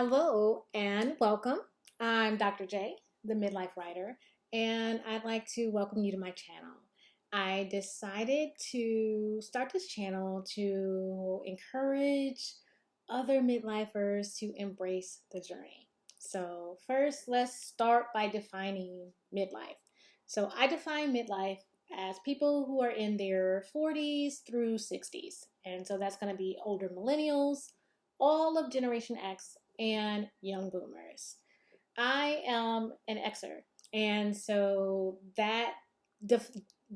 Hello and welcome. I'm Dr. J, the MidLife Writer, and I'd like to welcome you to my channel. I decided to start this channel to encourage other midlifers to embrace the journey. So first, let's start by defining midlife. So I define midlife as people who are in their 40s through 60s. And so that's going to be older millennials, all of Generation X, and young boomers. I am an Xer, and so that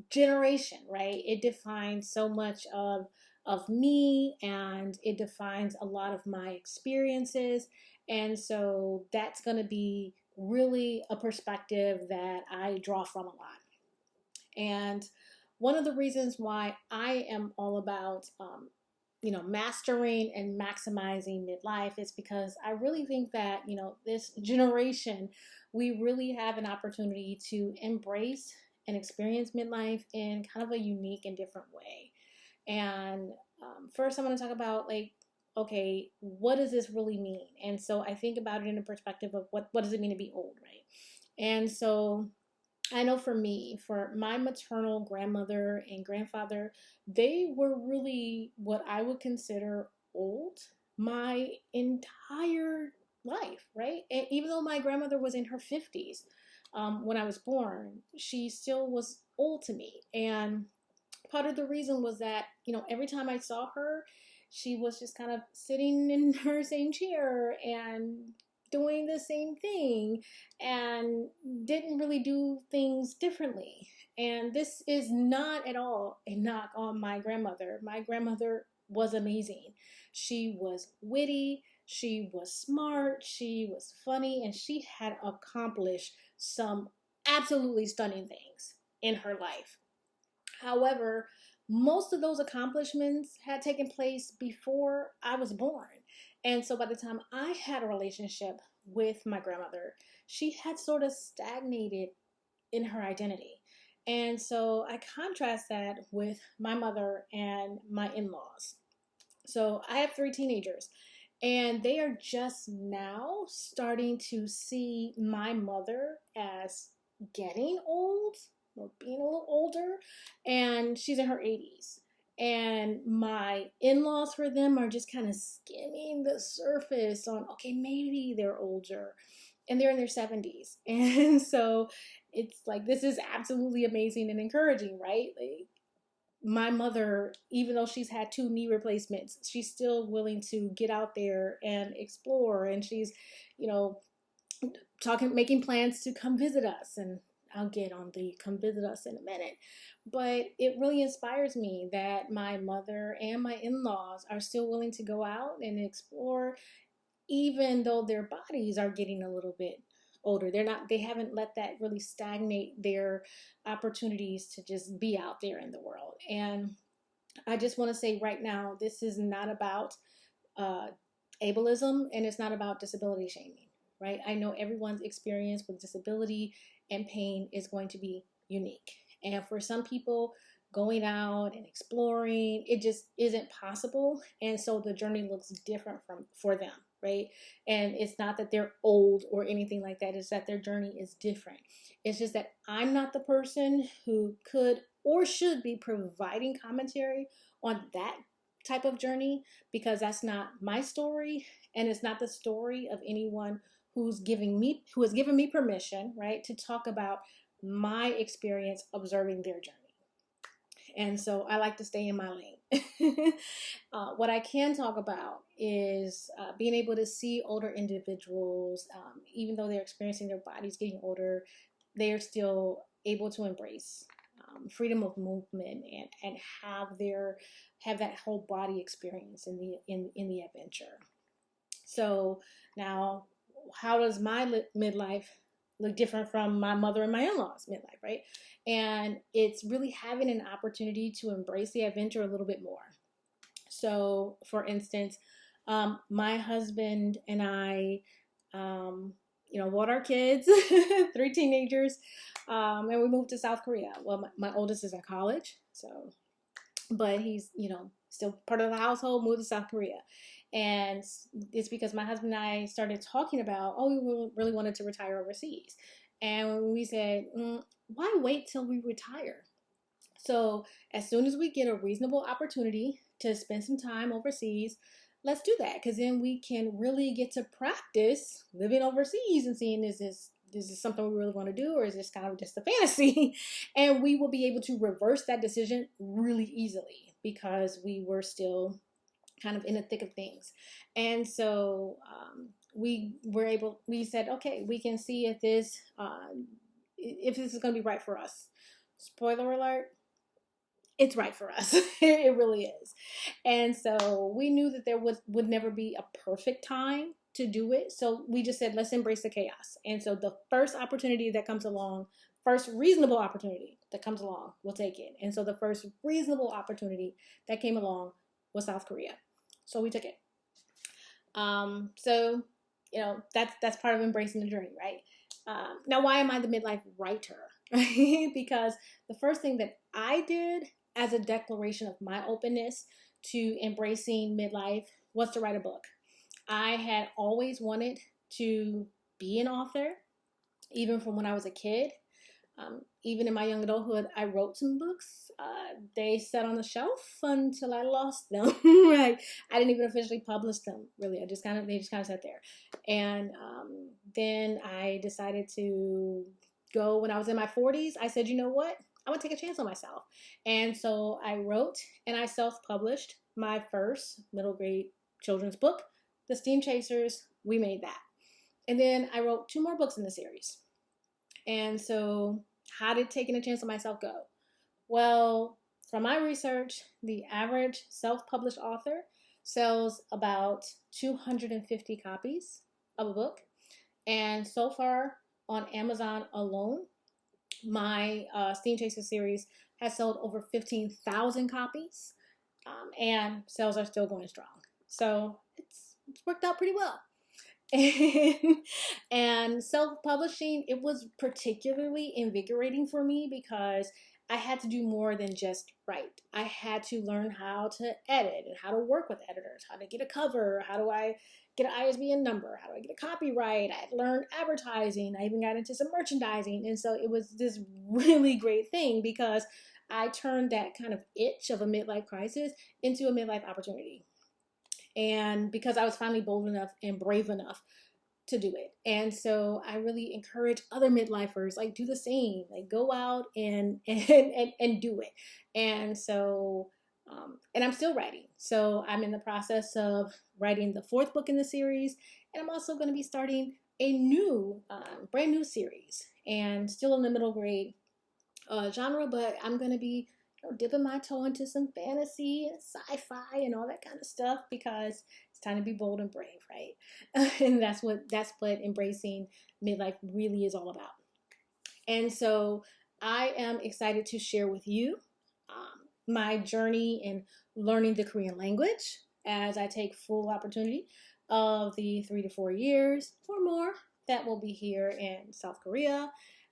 generation, right? It defines so much of me, and it defines a lot of my experiences, and so that's going to be really a perspective that I draw from a lot. And one of the reasons why I am all about mastering and maximizing midlife is because I really think that, this generation, we really have an opportunity to embrace and experience midlife in kind of a unique and different way. And first, I want to talk about okay, what does this really mean? And so I think about it in a perspective of what does it mean to be old, right? And so I know for me, for my maternal grandmother and grandfather, they were really what I would consider old my entire life, right? And even though my grandmother was in her 50s when I was born, she still was old to me. And part of the reason was that, every time I saw her, she was just kind of sitting in her same chair and doing the same thing and didn't really do things differently. And this is not at all a knock on my grandmother. My grandmother was amazing. She was witty, she was smart, she was funny, and she had accomplished some absolutely stunning things in her life. However, most of those accomplishments had taken place before I was born. And so by the time I had a relationship with my grandmother, she had sort of stagnated in her identity. And so I contrast that with my mother and my in laws. So I have three teenagers, and they are just now starting to see my mother as getting old or being a little older, and she's in her 80s. And my in laws for them are just kind of skimming the surface on, okay, maybe they're older, and they're in their 70s. And so it's like, this is absolutely amazing and encouraging, right? Like, my mother, even though she's had two knee replacements, she's still willing to get out there and explore. And she's, you know, making plans to come visit us. And I'll get on the come visit us in a minute. But it really inspires me that my mother and my in-laws are still willing to go out and explore, even though their bodies are getting a little bit older. They haven't let that really stagnate their opportunities to just be out there in the world. And I just want to say right now, this is not about ableism, and it's not about disability shaming, right? I know everyone's experience with disability and pain is going to be unique. And for some people, going out and exploring, it just isn't possible. And so the journey looks different for them, right? And it's not that they're old or anything like that. It's that their journey is different. It's just that I'm not the person who could or should be providing commentary on that type of journey, because that's not my story, and it's not the story of anyone who has given me permission, right, to talk about my experience observing their journey. And so I like to stay in my lane. What I can talk about is being able to see older individuals, even though they're experiencing their bodies getting older, they are still able to embrace freedom of movement and have that whole body experience in the adventure. So now, how does my midlife look different from my mother and my in-laws midlife, right? And it's really having an opportunity to embrace the adventure a little bit more. So for instance, my husband and I, brought our kids, three teenagers, and we moved to South Korea. Well, my oldest is at college, but he's, still part of the household, moved to South Korea. And it's because my husband and I started talking about, oh, we really wanted to retire overseas. And we said, why wait till we retire? So as soon as we get a reasonable opportunity to spend some time overseas, let's do that, because then we can really get to practice living overseas and seeing, is this something we really want to do, or is this kind of just a fantasy? And we will be able to reverse that decision really easily because we were still kind of in the thick of things. And so we said, okay, we can see if this is going to be right for us. Spoiler alert, it's right for us. It really is. And so we knew that there would never be a perfect time to do it. So we just said, let's embrace the chaos. And so the first opportunity that comes along, first reasonable opportunity that comes along, we'll take it. And so the first reasonable opportunity that came along was South Korea. So we took it. So, you know, that's part of embracing the journey, right? Now, why am I the midlife writer? Because the first thing that I did as a declaration of my openness to embracing midlife was to write a book. I had always wanted to be an author, even from when I was a kid. Even in my young adulthood, I wrote some books. They sat on the shelf until I lost them. Right? I didn't even officially publish them. Really, they just kind of sat there. And then I decided to go when I was in my 40s. I said, you know what? I want to take a chance on myself. And so I wrote and I self-published my first middle grade children's book, The Steam Chasers. We made that. And then I wrote 2 more books in the series. And so how did taking a chance on myself go? Well, from my research, the average self-published author sells about 250 copies of a book. And so far on Amazon alone, my Steam Chaser series has sold over 15,000 copies, and sales are still going strong. So it's worked out pretty well. And self-publishing, it was particularly invigorating for me because I had to do more than just write. I had to learn how to edit and how to work with editors, how to get a cover, how do I get an ISBN number, how do I get a copyright. I learned advertising. I even got into some merchandising. And so it was this really great thing because I turned that kind of itch of a midlife crisis into a midlife opportunity. And because I was finally bold enough and brave enough to do it. And so I really encourage other midlifers, like, do the same, like go out and do it. And so, and I'm still writing. So I'm in the process of writing the 4th book in the series. And I'm also going to be starting a new, brand new series, and still in the middle grade genre, but I'm going to be dipping my toe into some fantasy and sci-fi and all that kind of stuff because it's time to be bold and brave, right? And that's what embracing midlife really is all about. And so I am excited to share with you my journey in learning the Korean language as I take full opportunity of the 3 to 4 years or more that will be here in South Korea.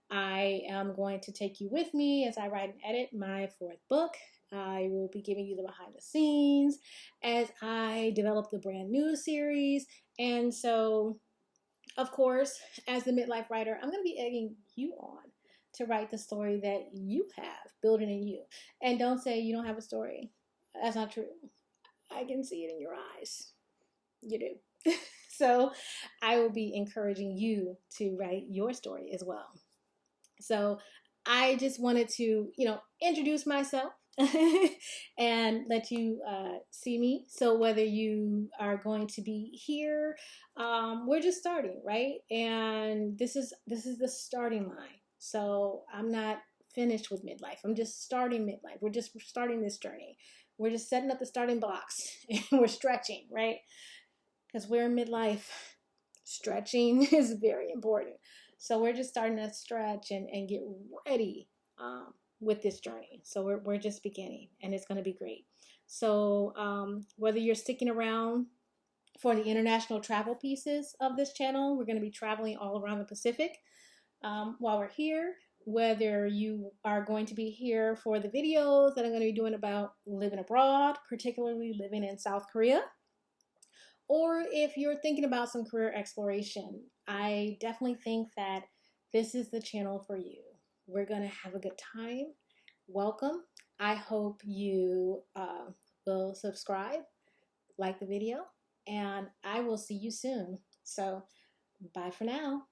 I am going to take you with me as I write and edit my 4th book. I will be giving you the behind the scenes as I develop the brand new series. And so, of course, as the midlife writer, I'm going to be egging you on to write the story that you have building in you. And don't say you don't have a story. That's not true. I can see it in your eyes. You do. So I will be encouraging you to write your story as well. So I just wanted to, introduce myself and let you see me. So whether you are going to be here, we're just starting, right? And this is the starting line. So I'm not finished with midlife. I'm just starting midlife. We're just starting this journey. We're just setting up the starting blocks and we're stretching, right? Because we're in midlife. Stretching is very important. So we're just starting to stretch and get ready with this journey. So we're just beginning, and it's going to be great. So whether you're sticking around for the international travel pieces of this channel, we're going to be traveling all around the Pacific while we're here. Whether you are going to be here for the videos that I'm going to be doing about living abroad, particularly living in South Korea, or if you're thinking about some career exploration, I definitely think that this is the channel for you. We're going to have a good time. Welcome. I hope you will subscribe, like the video, and I will see you soon. So, bye for now.